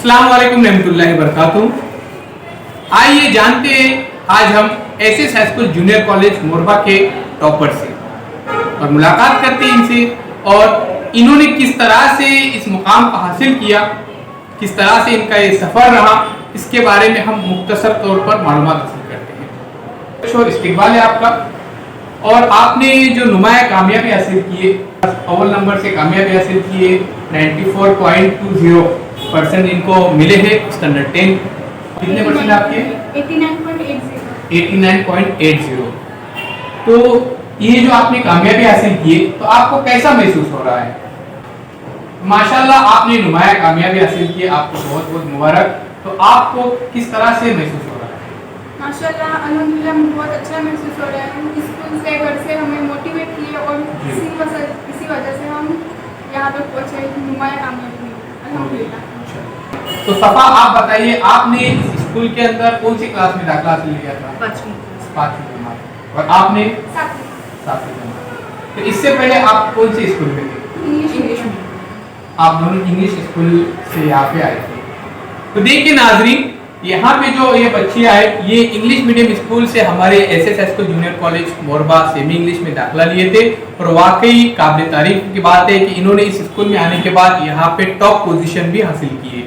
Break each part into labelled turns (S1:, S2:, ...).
S1: अस्सलाम वालेकुम रहमतुल्लाहि बरकातुहू। आइए जानते हैं आज हम SS high school junior college Morba के टॉपर से और मुलाकात करते हैं इनसे और इन्होंने किस तरह से इस मुकाम को हासिल किया, किस तरह से इनका ये सफ़र रहा, इसके बारे में हम मुख्तसर तौर पर मालूमात हासिल करते हैं। शोर इस्तिकबाल है आपका और आपने जो नुमाया कामयाबी हासिल किए, अव्वल नंबर से कामयाबी हासिल किए, 94.20% इनको मिले हैं स्टैंडर्ड 10। कितने परसेंट आपके? 89.80। तो ये जो आपने कामयाबी हासिल की तो आपको कैसा महसूस हो रहा है? माशाल्लाह आपने नुमाया कामयाबी हासिल की, आपको बहुत बहुत मुबारक। तो आपको किस तरह से महसूस हो रहा है?
S2: माशाल्लाह अल्हम्दुलिल्लाह बहुत अच्छा महसूस हो रहा है। स्कूल से घर से हमें मोटिवेट किए और इसी वजह से हम यहाँ तक पहुँचे, नुमाया कामयाबी अल्हम्दुलिल्लाह।
S1: तो सफा आप बताइए, आपने इस स्कूल के अंदर कौन सी क्लास में दाखिला हासिल किया था? 5वीं जमात। और आपने? 7वीं जमात। तो इससे पहले आप कौन से स्कूल में थे?
S2: इंग्लिश में।
S1: आप दोनों इंग्लिश स्कूल से यहाँ पे आए थे। तो देखिए नाजरीन, यहाँ पे जो ये बच्चे आए ये इंग्लिश मीडियम स्कूल से हमारे SS high school junior college Morba semi English में दाखिला लिए थे और वाकई काबिल तारीफ की बात है कि इन्होंने इस स्कूल में आने के बाद यहाँ पे टॉप पोजीशन भी हासिल की है।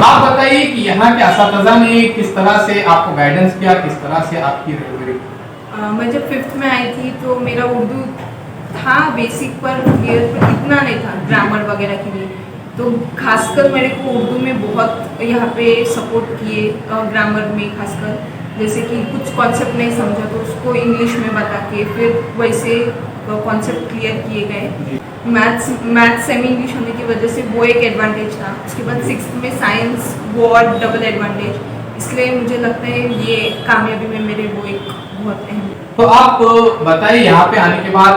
S1: आप बताइए कि यहाँ के असातिज़ा ने किस तरह से आपको गाइडेंस किया, किस तरह से आपकी रहनुमाई?
S3: मैं जब 5th में आई थी तो मेरा उर्दू था बेसिक पर क्लियर, पर इतना नहीं था ग्रामर वगैरह के लिए। तो खासकर मेरे को उर्दू में बहुत यहाँ पे सपोर्ट किए, ग्रामर में खासकर, जैसे कि कुछ कॉन्सेप्ट नहीं समझा तो उसको इंग्लिश में बता के फिर वैसे कॉन्सेप्ट क्लियर किए गए। मैथ्स सेमी इंग्लिश होने की वजह से वो एक एडवांटेज था। उसके बाद 6th में साइंस वो और डबल एडवांटेज, इसलिए मुझे लगता है ये कामयाबी में मेरे वो एक बहुत अहम।
S1: तो आप बताइए यहाँ पे आने के बाद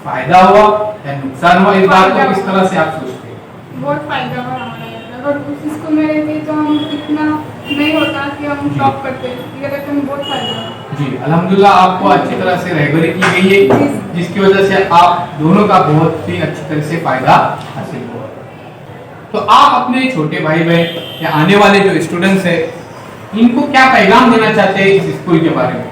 S1: फायदा हुआ या नुकसान हुआ, इस बात को किस तरह से आप सोचते हैं?
S2: बहुत फायदा हुआ हमारा। अगर उस स्कूल में रहते तो हम इतना नहीं होता कि हम टॉप करते, ये रहते हमें बहुत फायदा हुआ।
S1: जी अल्हम्दुलिल्लाह, आपको अच्छी तरह से रहबरी की गई है जिसकी वजह से आप दोनों का बहुत ही अच्छी तरह से फायदा हासिल हुआ। तो आप अपने छोटे भाई बहन या आने वाले जो स्टूडेंट्स हैं इनको क्या पैगाम देना चाहते हैं इस स्कूल के बारे में?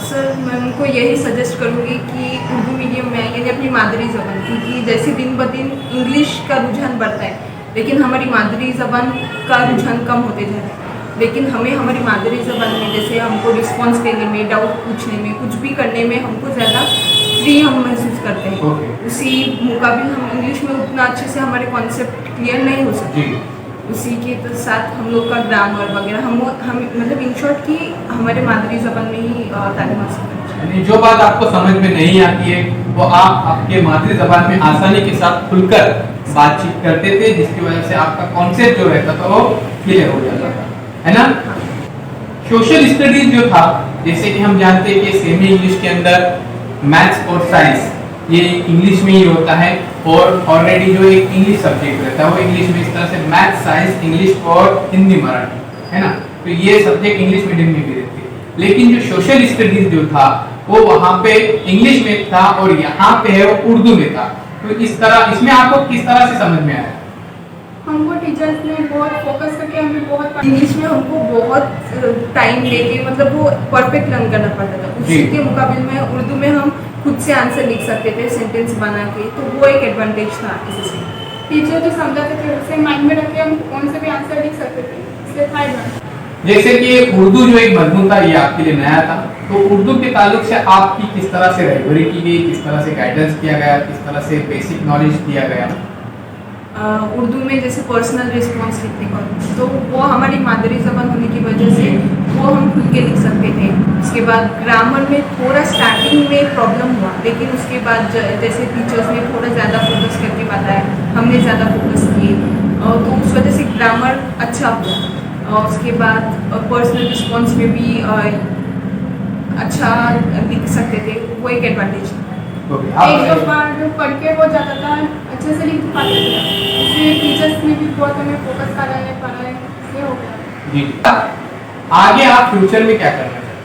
S3: सर मैं उनको यही सजेस्ट करूँगी कि उर्दू मीडियम में यानी अपनी मादरी ज़बान, क्योंकि जैसे दिन ब दिन इंग्लिश का रुझान बढ़ता है लेकिन हमारी मादरी ज़बान का रुझान कम होते जा रहा है। लेकिन हमें हमारी मादरी ज़बान में जैसे हमको रिस्पॉन्स देने में, डाउट पूछने में, कुछ भी करने में हमको ज़्यादा फ्री हम महसूस करते हैं। उसी मुकाबिल हम इंग्लिश में उतना अच्छे से हमारे कॉन्सेप्ट क्लियर नहीं हो सकते। उसी के तो साथ हम लोग का ग्रामर वगैरह हम मतलब इन शॉर्ट की हमारे मादरी ज़बान में ही तालीम हासिल करनी चाहिए।
S1: जो बात आपको समझ में नहीं आती है वो आप आपके मादरी ज़बान में आसानी के साथ खुलकर बातचीत करते थे, जिसकी वजह से आपका कॉन्सेप्ट जो रहता था वो क्लियर हो जाता था, है ना? सोशल स्टडीज जो था, जैसे कि हम जानते हैं कि सेमी इंग्लिश के अंदर मैथ्स और साइंस ये इंग्लिश में ही होता है और ऑलरेडी जो एक इंग्लिश सब्जेक्ट रहता है वो इंग्लिश में, इस तरह से मैथ्स, साइंस, इंग्लिश और हिंदी, मराठी, है ना? तो ये सब्जेक्ट इंग्लिश मीडियम में भी रहते हैं। लेकिन जो सोशल स्टडीज जो था वो वहाँ पे इंग्लिश में था और यहाँ पे है वो उर्दू में था। तो इस तरह इसमें आपको किस तरह से समझ में आया?
S2: हमको टीचर्स ने बहुत फोकस करके हमें बहुत
S3: इंग्लिश में हमको बहुत टाइम लेके मतलब वो परफेक्ट लर्न करना पड़ता था। उसी के मुकाबले में उर्दू में हम खुद से आंसर लिख सकते थे सेंटेंस बना के, तो वो एक एडवांटेज था। इससे
S2: टीचर जो समझाते थे उसे माइंड में रख के हम कौन से भी आंसर लिख सकते थे, इसलिए फायदा।
S1: जैसे कि उर्दू जो एक मजमून था ये आपके लिए नया था, तो उर्दू के ताल्लुक से आपकी किस तरह से रहबरी की गई, किस तरह से गाइडेंस किया गया, किस तरह से बेसिक नॉलेज दिया गया?
S3: उर्दू में जैसे पर्सनल रिस्पॉन्स लिखने का तो वो हमारी मादरी ज़बान होने की वजह से वो हम खुल के लिख सकते थे। उसके बाद ग्रामर में थोड़ा स्टार्टिंग में प्रॉब्लम हुआ, लेकिन उसके बाद जैसे टीचर्स ने थोड़ा ज़्यादा फोकस करके बताया, हमने ज़्यादा फोकस किए तो उस वजह से ग्रामर अच्छा हुआ। और उसके बाद पर्सनल रिस्पॉन्स में भी अच्छा लिख सकते थे, वो एक एडवांटेज था।
S2: एक दो बार जो पढ़ के हो जाता था अच्छे से लिख पाते थे, इसलिए टीचर्स ने भी बहुत हमें फोकस कराया पढ़ाया, इसलिए हो गया।
S1: जी आगे आप फ्यूचर में क्या करना चाहते हैं?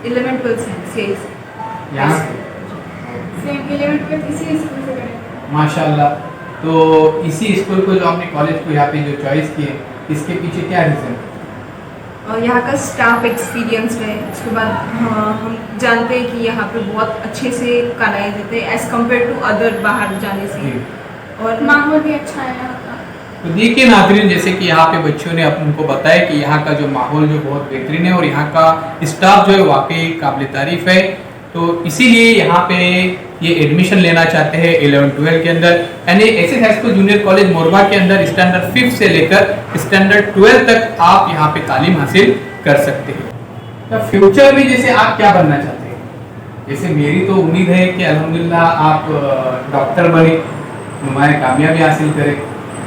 S3: 11th 12th साइंस
S1: यहाँ
S2: सेम 11th 12th इसी स्कूल से करें।
S1: माशाल्लाह। तो इसी स्कूल को जो आपने कॉलेज को यहाँ पे जो चॉइस किए, इसके पीछे क्या रीज़न?
S3: यहाँ का स्टाफ एक्सपीरियंस है। उसके बाद हम जानते हैं कि यहाँ पे बहुत अच्छे से कराए जाते हैं एज़ कम्पेयर टू अदर बाहर जाने से। और
S2: माहौल भी अच्छा है यहाँ का।
S1: तो देखिए नाज़रीन, जैसे कि यहाँ पे बच्चों ने उनको बताया कि यहाँ का जो माहौल जो बहुत बेहतरीन है और यहाँ का स्टाफ जो है वाकई काबिल तारीफ है। तो इसीलिए यहाँ पे ये एडमिशन लेना चाहते हैं 11-12 के अंदर, यानी SS high school junior college Morba के अंदर स्टैंडर्ड 5 से लेकर स्टैंडर्ड 12 तक आप यहाँ पे तालीम हासिल कर सकते हैं। तो फ्यूचर में जैसे आप क्या बनना चाहते हैं? जैसे मेरी तो उम्मीद है कि अल्हम्दुलिल्लाह आप डॉक्टर बने, नुमाया कामयाबी हासिल करें।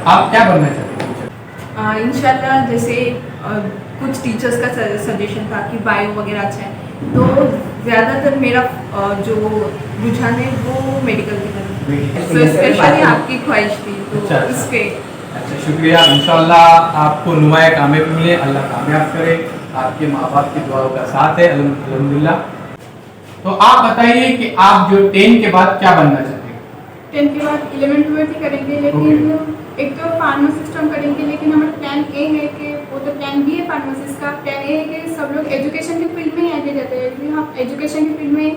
S1: आप क्या बनना चाहते हैं?
S3: इंशाल्लाह जैसे कुछ टीचर्स का सजेशन था कि बायो वगैरह अच्छा है, तो ज़्यादातर मेरा जो रुझान है वो मेडिकल की तरफ, तो स्पेशली आपकी ख्वाहिश थी तो
S1: अच्छा।
S3: इसके।
S1: अच्छा, शुक्रिया। इंशाल्लाह आपको नुमाया कामयाबी मिले, अल्लाह कामयाब करे, आपके माँ बाप की दुआओं का साथ है अल्हम्दुलिल्लाह। तो आप बताइए कि आप जो 10 के बाद क्या बनना चाहते हैं?
S2: 10 के बाद 11-12 ही करेंगे, लेकिन एक तो फार्मासिस्ट हम करेंगे, लेकिन हमारा प्लान ए है कि वो तो प्लान बी है फार्मासिस्ट का। प्लान ए है कि सब लोग एजुकेशन के फील्ड में ही आगे जाते हैं, लेकिन हम एजुकेशन के फील्ड में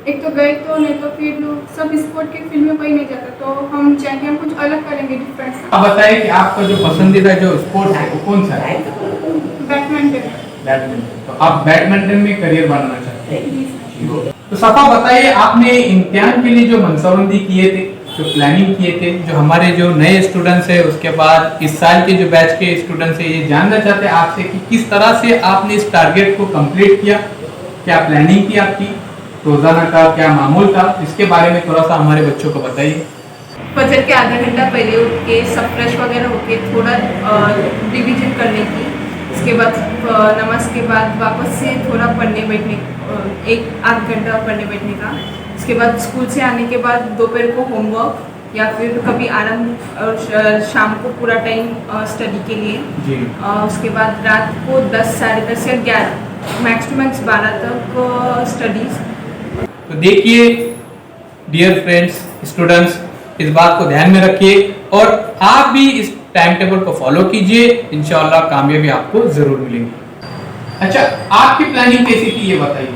S2: एक तो गए तो नहीं तो फिर सब स्पोर्ट के फील्ड में कोई नहीं जाता, तो हम चाहेंगे हम कुछ अलग करेंगे डिफरेंस।
S1: आप बताइए कि आपका जो पसंदीदा जो स्पोर्ट है वो कौन सा है?
S2: बैडमिंटन।
S1: बैडमिंटन। तो आप बैडमिंटन में करियर बनाना चाहते हैं। तो सफा बताइए, आपने इम्तिहान के लिए जो मनसूबबंदी किए थे, जो प्लानिंग किए थे, जो हमारे जो नए स्टूडेंट्स है, उसके बाद इस साल के जो बैच के स्टूडेंट्स है, ये जानना चाहते हैं आपसे कि किस तरह से आपने इस टारगेट को कंप्लीट किया, क्या प्लानिंग की आपकी, रोजाना का क्या मामूल था, इसके बारे में थोड़ा सा हमारे बच्चों को बताइए।
S3: फजर के आधा घंटा पहले उठ के सब फ्रेश वगैरह होके थोड़ा रिविजन करने की, उसके बाद नमाज के बाद वापस से थोड़ा पढ़ने बैठने, 1-8 घंटा पढ़ने बैठने का। उसके बाद स्कूल से आने के बाद दोपहर को होमवर्क या फिर कभी आराम, और शाम को पूरा टाइम स्टडी के लिए
S1: जी।
S3: उसके बाद रात को 10, साढ़े 10 या 11, मैक्स टू मैक्स 12 तक स्टडीज़।
S1: तो देखिए डियर फ्रेंड्स, स्टूडेंट्स, इस बात को ध्यान में रखिए और आप भी इस टाइम टेबल को फॉलो कीजिए, इंशाअल्लाह कामयाबी आपको जरूर मिलेगी। अच्छा, आपकी प्लानिंग कैसी थी ये बताइए।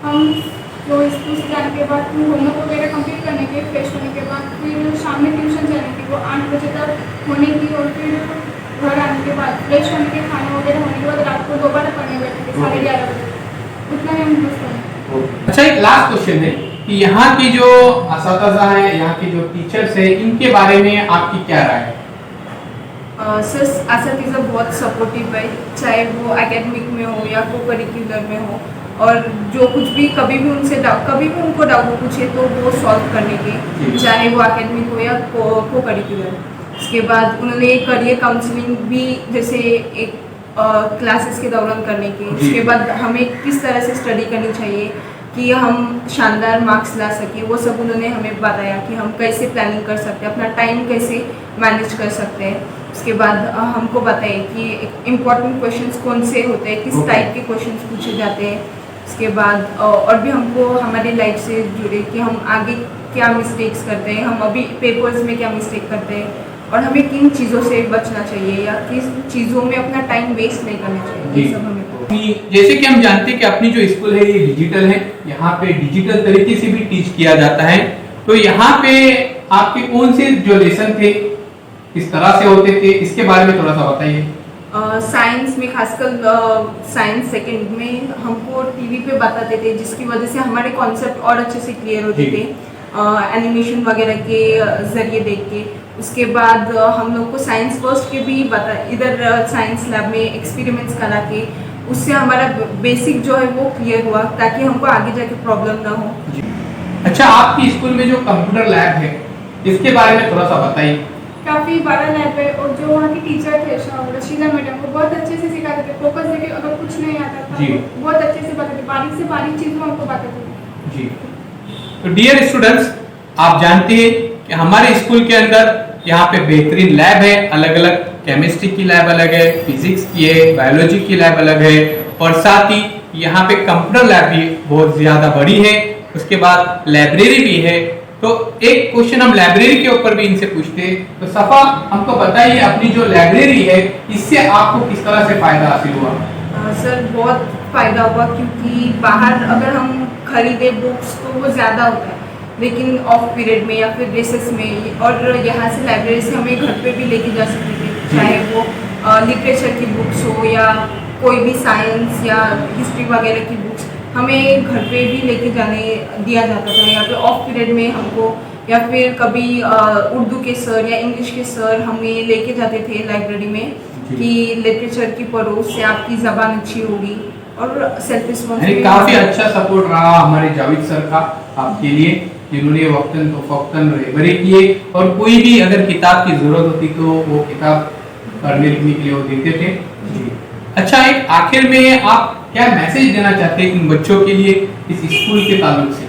S2: हम तो स्कूल से जाने के बाद होमवर्क वगैरह कंप्लीट करने के, फ्रेश होने के बाद फिर शाम में ट्यूशन जाने की, वो 8 बजे तक होने की, और फिर घर आने के बाद फ्रेश होने के, खाना वगैरह होने के बाद रात को दोबारा पढ़ने बैठे थे 11:30 बजे, उतना ही हम बस पढ़े।
S1: अच्छा, एक लास्ट क्वेश्चन है कि यहाँ की जो असातिज़ा है, यहाँ की जो टीचर्स है, इनके बारे में आपकी क्या राय है?
S3: सर, असातिज़ा बहुत सपोर्टिव है, चाहे वो एकेडमिक में हो या को करिकुलर में हो, और जो कुछ भी कभी भी उनको डाउट पूछे तो वो सॉल्व करने के, चाहे वो एकेडमिक हो या को करिकुलर। उसके बाद उन्होंने करियर काउंसलिंग भी जैसे एक क्लासेस के दौरान करने के, उसके बाद हमें किस तरह से स्टडी करनी चाहिए कि हम शानदार मार्क्स ला सकें, वो सब उन्होंने हमें बताया कि हम कैसे प्लानिंग कर सकते हैं, अपना टाइम कैसे मैनेज कर सकते हैं। उसके बाद हमको बताइए कि इम्पोर्टेंट क्वेश्चंस कौन से होते हैं, किस टाइप के क्वेश्चंस पूछे जाते हैं। उसके बाद और भी हमको हमारी लाइफ से जुड़े कि हम आगे क्या मिस्टेक्स करते हैं, हम अभी पेपर्स में क्या मिस्टेक करते हैं, और हमें किन चीज़ों से बचना चाहिए या किस चीज़ों में अपना टाइम वेस्ट नहीं करना चाहिए, ये सब हमें।
S1: जैसे कि हम जानते हैं कि अपनी जो स्कूल है ये डिजिटल है, यहाँ पे डिजिटल तरीके से भी टीच किया जाता है, तो यहाँ पे आपके कौन से जो लेसन थे, किस तरह से होते थे, इसके बारे में थोड़ा सा बताइए।
S3: साइंस में खासकर साइंस सेकंड में हमको टीवी पे बताते थे, जिसकी वजह से हमारे कॉन्सेप्ट और अच्छे से क्लियर होते थे, एनिमेशन वगैरह के ज़रिए देख के। उसके बाद हम लोग को साइंस फर्स्ट के भी इधर साइंस लैब में एक्सपेरिमेंट्स करा के, उससे हमारा बेसिक जो है वो क्लियर हुआ, ताकि हमको आगे जाके प्रॉब्लम ना हो।
S1: अच्छा, आपकी स्कूल में जो कंप्यूटर लैब है, इसके बारे में थोड़ा सा बताइए।
S2: काफ़ी बड़ा लैब है, और जो वहाँ की टीचर थे रशीदा मैडम, वो बहुत अच्छे से सिखाते थे, फोकस देके अगर कुछ नहीं आता था तो बहुत अच्छे से बताते थे, बारीक से बारीक चीज़ को हमको बताते थे। जी।
S1: तो डियर स्टूडेंट्स, आप जानते हैं कि हमारे स्कूल के अंदर यहाँ पे बेहतरीन लैब है, अलग अलग केमिस्ट्री की लैब अलग है, फिजिक्स की है, बायोलॉजी की लैब अलग है, और साथ ही यहाँ पे कंप्यूटर लैब भी बहुत ज़्यादा बड़ी है। उसके बाद लाइब्रेरी भी है, तो एक क्वेश्चन हम लाइब्रेरी के ऊपर भी इनसे पूछते हैं। तो सफा, हमको बताइए अपनी जो लाइब्रेरी है इससे आपको किस तरह से फायदा हासिल हुआ?
S3: सर बहुत फ़ायदा हुआ, क्योंकि बाहर अगर हम खरीदे बुक्स तो वो ज़्यादा होता है, लेकिन ऑफ पीरियड में या फिर रेसेस में, और यहाँ से लाइब्रेरी से हमें घर पे भी लेके जा सकते थे, चाहे वो लिटरेचर की बुक्स हो या कोई भी साइंस या हिस्ट्री वगैरह की बुक्स हमें घर पे भी लेके जाने दिया जाता था। या फिर ऑफ पीरियड में हमको, या फिर कभी उर्दू के सर या इंग्लिश के सर हमें लेके जाते थे लाइब्रेरी में कि लिटरेचर की पढ़ो, उससे आपकी ज़बान अच्छी होगी और सेल्फ रिस्पॉन्सिबिलिटी।
S1: काफी अच्छा सपोर्ट रहा हमारे जावेद सर का आपके लिए, जिन्होंने वक्तन तो फक्तन रहबरी किए, और कोई भी अगर किताब की जरूरत होती तो वो किताब पढ़ने लिखने के लिए वो देते थे जी। अच्छा, एक आखिर में आप क्या मैसेज देना चाहते हैं इन बच्चों के लिए इस स्कूल के ताल्लुक से?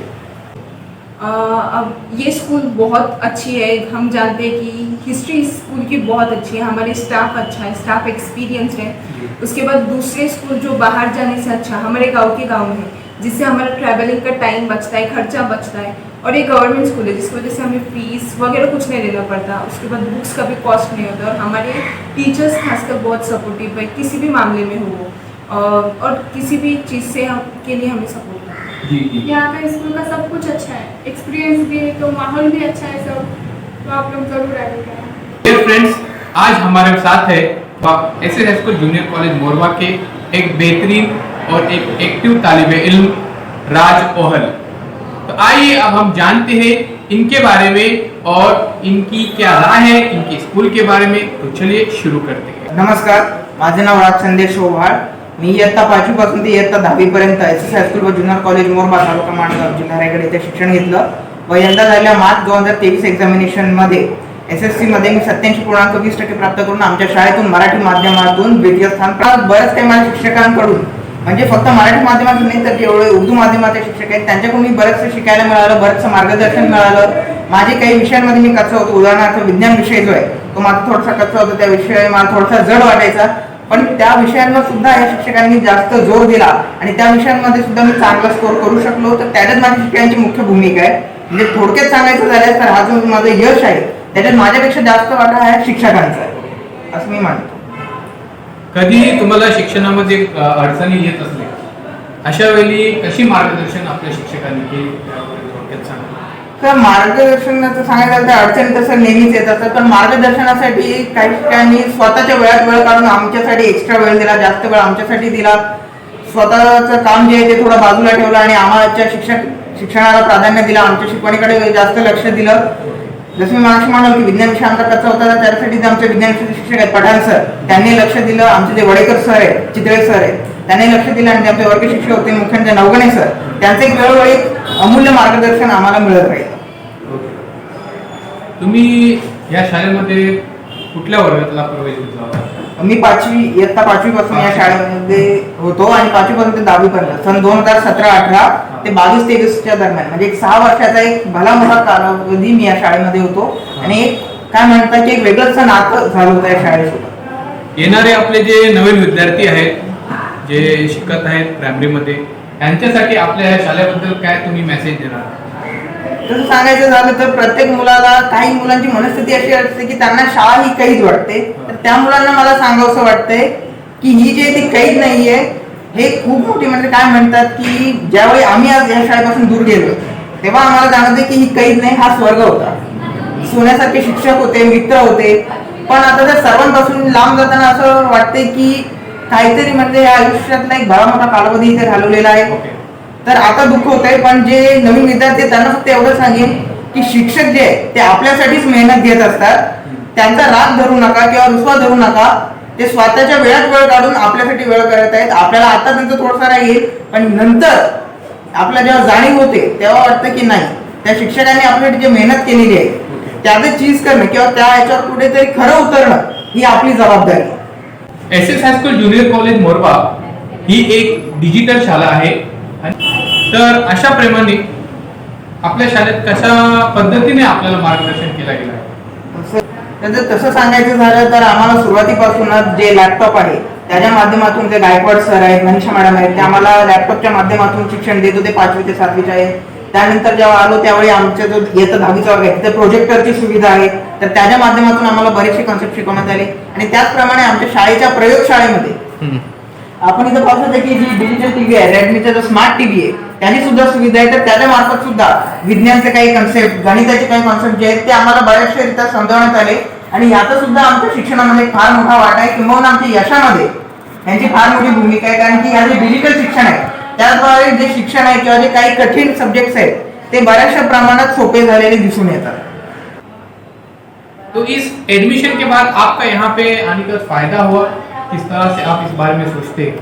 S3: अब ये स्कूल बहुत अच्छी है, हम जानते हैं कि हिस्ट्री स्कूल की बहुत अच्छी है, हमारे स्टाफ अच्छा है, स्टाफ एक्सपीरियंस है। उसके बाद दूसरे स्कूल जो बाहर जाने से अच्छा हमारे गांव के गांव में है, जिससे हमारा ट्रैवलिंग का टाइम बचता है, खर्चा बचता है, और एक गवर्नमेंट स्कूल है जिसकी वजह से हमें फीस वगैरह कुछ नहीं देना पड़ता। उसके बाद बुक्स का भी कॉस्ट नहीं होता, और हमारे टीचर्स खासकर बहुत सपोर्टिव है, किसी भी मामले में हो वो, और किसी भी चीज़ से हम के लिए हमें सपोर्ट करते हैं।
S1: जी जी।
S2: यहाँ पे स्कूल का सब कुछ अच्छा है, एक्सपीरियंस भी है, तो माहौल भी अच्छा है सब, तो आप लोग जरूर आइएगा।
S1: डियर फ्रेंड्स, आज हमारे साथ है SS high school junior college Morba के एक बेहतरीन और एक एक्टिव तालिबे इल्म राज ओहल। तो आइए अब हम जानते हैं इनके बारे में और इनकी क्या राय है इनके स्कूल के बारे में। तो चलिए शुरू करते हैं।
S4: नमस्कार, माझे नाव राज संदेश ओव्हाळ। मी इयत्ता 5वी पासून ते इयत्ता 10वी पर्यंत एसएस हायस्कूल व ज्युनियर कॉलेज मोरबा तालुका माणगाव जिल्हा रायगड येथे शिक्षण घेतलं व यंदा झालेल्या मार्च 2023 एक्झामिनेशन मध्ये एसएससी मध्ये मी 87.20% प्राप्त करून आमच्या शाळेतून मराठी माध्यमातून द्वितीय स्थान प्राप्त। बरेच काही माझ्या शिक्षकांकडून, म्हणजे फक्त मराठी माध्यमातून नाही तर जेवढे उर्दू माध्यमाचे शिक्षक आहेत त्यांच्याकडून मी बरेचसे शिकायला मिळालं, बरेचसं मार्गदर्शन मिळालं। माझे काही विषयांमध्ये मी कच्चा होतो, उदाहरणार्थ विज्ञान विषय जो आहे तो माझा थोडासा कच्चा होता, त्या विषय मला थोडासा जड वाटायचा, पण त्या विषयांवर सुद्धा या शिक्षकांनी जास्त जोर दिला आणि त्या विषयांमध्ये सुद्धा मी चांगला स्कोर करू शकलो। तर त्याच्यात माझ्या शिक्षकांची मुख्य भूमिका आहे। म्हणजे थोडक्यात सांगायचं झालं तर हा जो माझं यश आहे त्याच्यात माझ्यापेक्षा जास्त वाटा आहे शिक्षकांचा, असं मी मानतो।
S1: कधी तुम्हाला शिक्षणामध्ये अडचणी येत असले अशा वेळी कशी मार्गदर्शन आपल्या शिक्षकांनी केली त्याबद्दल थोडक्यात सांगा।
S4: तर मार्गदर्शनाचं सांगायचं तर अडचणी तसं नेहमीच येत असतात, पण मार्गदर्शनासाठी काही ठिकाणी स्वतःच्या वेळात वेळ काढून आमच्यासाठी एक्स्ट्रा वेळ दिला, जास्त वेळ आमच्यासाठी दिला, स्वतःचं काम जे आहे ते थोडं बाजूला ठेवलं आणि आम्हाला शिक्षणाला प्राधान्य दिलं, आमच्या शिकवणीकडे जास्त लक्ष दिलं। जसं मी मागाशी म्हणालो की विज्ञान विषय आमचा कच्चा होता, तर त्यासाठी जे आमचे विज्ञान विषयाचे शिक्षक आहेत पठाण सर, त्यांनी लक्ष दिलं। आमचे जे वडेकर सर आहेत, चितळे सर आहेत, त्यांनी लक्ष दिलं, आणि आमचे वर्ग शिक्षक होते मुख्यतः नवगणे सर, त्यांचे एक वेळोवेळी अमूल्य मार्गदर्शन आम्हाला मिळत राहील।
S1: तुम्ही या शाळेमध्ये कुठल्या वर्गातला प्रवेश घेतला होता?
S4: मी इयत्ता 5वी पासून या शाळेमध्ये होतो आणि 5वी पासून ते 10वी पर्यंत, सन 2017-18 ते 22-23 दरम्यान, म्हणजे एक 6 वर्षाचा एक भला मोठा कालावधी मी या शाळेमध्ये होतो, आणि एक काय म्हणतात की एक वेगळंच नातं झालं होतं या शाळेसोबत।
S1: येणारे आपले जे नवीन विद्यार्थी आहेत, जे शिकत आहेत प्रायमरीमध्ये, त्यांच्यासाठी आपल्या या शाळेबद्दल काय तुम्ही मेसेज देणार?
S4: तसं सांगायचं झालं तर प्रत्येक मुलाला, काही मुलांची मनस्थिती अशी असते की त्यांना शाळा ही कैद वाटते, तर त्या मुलांना मला सांगावंसं वाटतंय की ही जी आहे ती कैद नाहीये, हे खूप मोठी, म्हणजे काय म्हणतात की ज्यावेळी आम्ही आज या शाळेपासून दूर गेलो तेव्हा आम्हाला जाणवते की ही कैद नाही, हा स्वर्ग होता। सोन्यासारखे शिक्षक होते, मित्र होते, पण आता त्या सर्वांपासून लांब जाताना असं वाटतंय की काहीतरी म्हणजे या आयुष्यातला एक भला मोठा कालावधी इथे घालवलेला आहे। तर आता दुःख होतंय, पण जे नवीन विद्यार्थी त्यांना फक्त एवढं सांगेन की शिक्षक जे आहे ते आपल्यासाठीच मेहनत घेत असतात, त्यांचा राग धरू नका किंवा रुसवा धरू नका, ते स्वतःच्या वेळात वेळ काढून आपल्यासाठी वेळ करत आहेत। आपल्याला आता त्यांचं थोडंसं राग येईल, पण नंतर आपल्या जेव्हा जाणीव होते तेव्हा वाटतं की नाही, त्या शिक्षकांनी आपल्यासाठी जे मेहनत केलेली आहे त्याचं चीज करणं किंवा त्या याच्यावर कुठेतरी खरं उतरणं ही आपली जबाबदारी।
S1: SS high school junior college Morba ही एक डिजिटल शाळा आहे, तर अशा प्रमाणे आपल्या शाळेत कशा पद्धतीने आपल्याला मार्गदर्शन केलं गेलं आहे?
S4: तसं सांगायचं झालं तर आम्हाला सुरुवातीपासूनच जे लॅपटॉप आहे त्याच्या माध्यमातून जे गायकवाड सर आहेत, मनीषा मॅडम आहेत, ते आम्हाला लॅपटॉपच्या माध्यमातून शिक्षण देत होते 5वी ते 7वीच्या त्यानंतर जेव्हा आलो त्यावेळी आमच्या जो इयत्ता 10वीचा वर्ग आहे तिथे प्रोजेक्टरची सुविधा आहे, तर त्याच्या माध्यमातून आम्हाला बरेचसे कॉन्सेप्ट शिकवण्यात आले. आणि त्याचप्रमाणे आमच्या शाळेच्या प्रयोगशाळेमध्ये आपण इथं पाहू शकतो की जी डिजिटल टीव्ही आहे, रेडमीचा जो स्मार्ट टीव्ही आहे त्याची सुद्धा सुविधा आहे. तर त्याच्या मार्फत सुद्धा विज्ञानचे काही कॉन्सेप्ट, गणिताचे काही कॉन्सेप्ट जे आहेत ते आम्हाला बऱ्याचशा रित्या समजावण्यात आले. आणि याचा सुद्धा आमच्या शिक्षणामध्ये फार मोठा वाटा आहे, किंवा आमच्या यशामध्ये यांची फार मोठी भूमिका आहे. कारण की हे जे डिजिटल शिक्षण आहे त्याद्वारे जे शिक्षण आहे किंवा जे काही कठीण सब्जेक्ट्स आहेत ते बऱ्याचशा प्रमाणात सोपे झालेले दिसून येतात.
S1: तो इस एडमिशन के बाद आपका यहाँ पे आने का फायदा हुआ, किस तरह से आप इस बारे में सोचते हैं?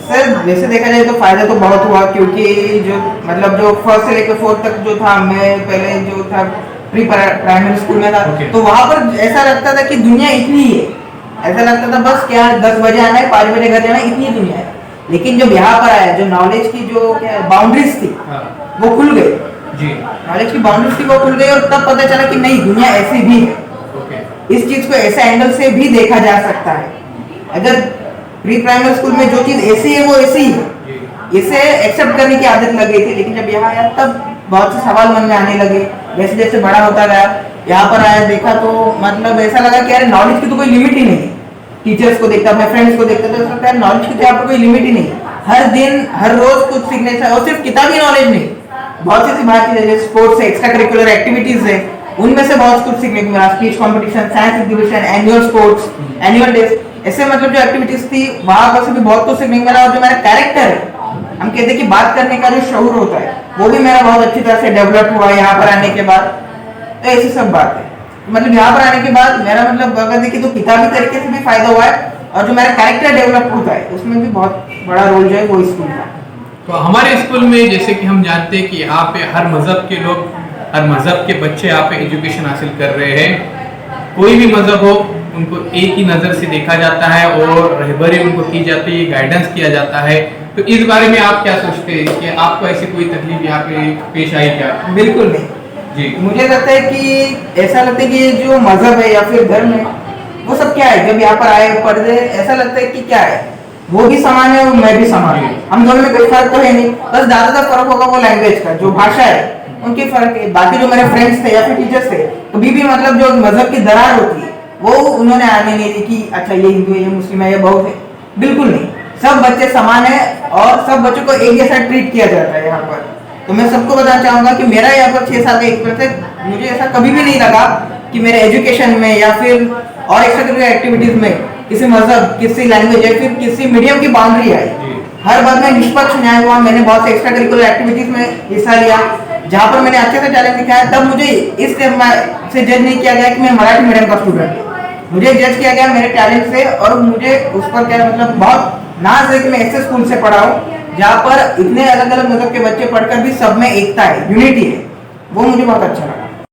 S4: सर वैसे देखा जाए तो फायदा तो बहुत हुआ, क्योंकि जो मतलब जो फर्स्ट से लेकर फोर्थ तक जो था, मैं पहले जो था प्री प्राइमरी स्कूल में था, तो वहाँ पर ऐसा लगता था कि दुनिया इतनी ही है, ऐसा लगता था बस क्या 10 बजे आना है 5 बजे घर जाना है, इतनी दुनिया है. लेकिन जब यहाँ पर आया जो नॉलेज की जो बाउंड्रीज थी वो खुल गई
S1: जी,
S4: नॉलेज की बाउंड्रीज थी वो खुल गई, और तब पता चला कि नहीं दुनिया ऐसी भी है. इस चीज को ऐसे एंगल से भी देखा जा सकता है. अगर प्री प्राइमरी स्कूल में जो चीज ऐसी है वो ऐसी ही है, इसे एक्सेप्ट करने की आदत लग गई थी. लेकिन जब यहाँ आया तब बहुत से सवाल मन में आने लगे. जैसे जैसे बड़ा होता गया, यहाँ पर आया देखा तो मतलब ऐसा लगा कि यार नॉलेज की तो कोई लिमिट ही नहीं है. टीचर्स को देखता, अपने फ्रेंड्स को देखता तो लगता है नॉलेज की तो यहाँ पर कोई लिमिट ही नहीं है. हर दिन हर रोज कुछ सीखने से, और सिर्फ किताबी नॉलेज नहीं, बहुत सी ऐसी बातें जैसे स्पोर्ट्स है, एक्स्ट्रा करिकुलर एक्टिविटीज है, उनमें से बहुत कुछ सीखने को मिला. Speech competition, science exhibition, annual sports, annual days, ऐसे मतलब जो एक्टिविटीज थी वहां पर से भी बहुत कुछ सीखने को मिला. और जो मेरा कैरेक्टर है, हम कहते हैं कि बात करने का जो शौर होता है वो भी मेरा बहुत अच्छी तरह से डेवलप हुआ यहाँ पर आने के बाद. तो ऐसी सब बात है. मतलब यहाँ पर आने के बाद मेरा मतलब अगर देखिए तो किताबी तरीके से भी फायदा हुआ है, और जो मेरा कैरेक्टर डेवलप होता है उसमें भी बहुत बड़ा रोल जो है वो स्कूल का.
S1: तो हमारे स्कूल में जैसे कि हम जानते हैं कि यहाँ पे हर मजहब के लोग, हर मजहब के बच्चे यहाँ पे एजुकेशन हासिल कर रहे हैं. कोई भी मजहब हो उनको एक ही नज़र से देखा जाता है और रहबरी उनको की जाती है, गाइडेंस किया जाता है. तो इस बारे में आप क्या सोचते हैं कि आपको ऐसी कोई तकलीफ यहाँ पे पेश आई क्या?
S4: बिल्कुल नहीं
S1: जी,
S4: मुझे लगता है कि ऐसा लगता है कि ये जो मजहब है या फिर धर्म है वो सब क्या है, जब यहाँ पर आए पर्दे ऐसा लगता है कि क्या है, वो भी समान है और मैं भी समान हूँ. हम दोनों में कोई फर्क तो है नहीं, बस ज्यादातर फर्क होगा वो लैंग्वेज का, जो भाषा है उनकी फर्क है. बाकी जो मेरे फ्रेंड्स थे या फिर टीचर्स थे, कभी भी मतलब जो मजहब की दरार होती है वो उन्होंने आने नहीं दी कि अच्छा ये हिंदू है, ये मुस्लिम है, ये बौद्ध है. बिल्कुल नहीं, सब बच्चे समान है और सब बच्चों को एक जैसा ट्रीट किया जाता है यहाँ पर. तो मैं सबको बताना चाहूंगा कि मेरा यहाँ पर 6 साल का एक्सपीरियंस है, मुझे ऐसा कभी भी नहीं लगा कि मेरे एजुकेशन में या फिर और एक्स्ट्रा करिकुलर एक्टिविटीज में किसी मजहब, किसी लैंग्वेज या फिर किसी मीडियम की बाउंड्री आई. हर बात में निष्पक्ष न्याय हुआ. मैंने बहुत से एक्स्ट्रा करिकुलर एक्टिविटीज में हिस्सा लिया जहाँ पर मैंने अच्छे से टैलेंट दिखाया. तब मुझे इस से जज नहीं किया गया कि मैं मराठी मीडियम का स्टूडेंट हूँ, मुझे जज किया गया मेरे टैलेंट से. और मुझे उस पर क्या मतलब बहुत नाज है कि मैं ऐसे स्कूल से पढ़ा हूँ जहाँ पर इतने अलग अलग मजहब के बच्चे पढ़कर भी सब में एकता है, यूनिटी है. वो मुझे बहुत अच्छा लगा.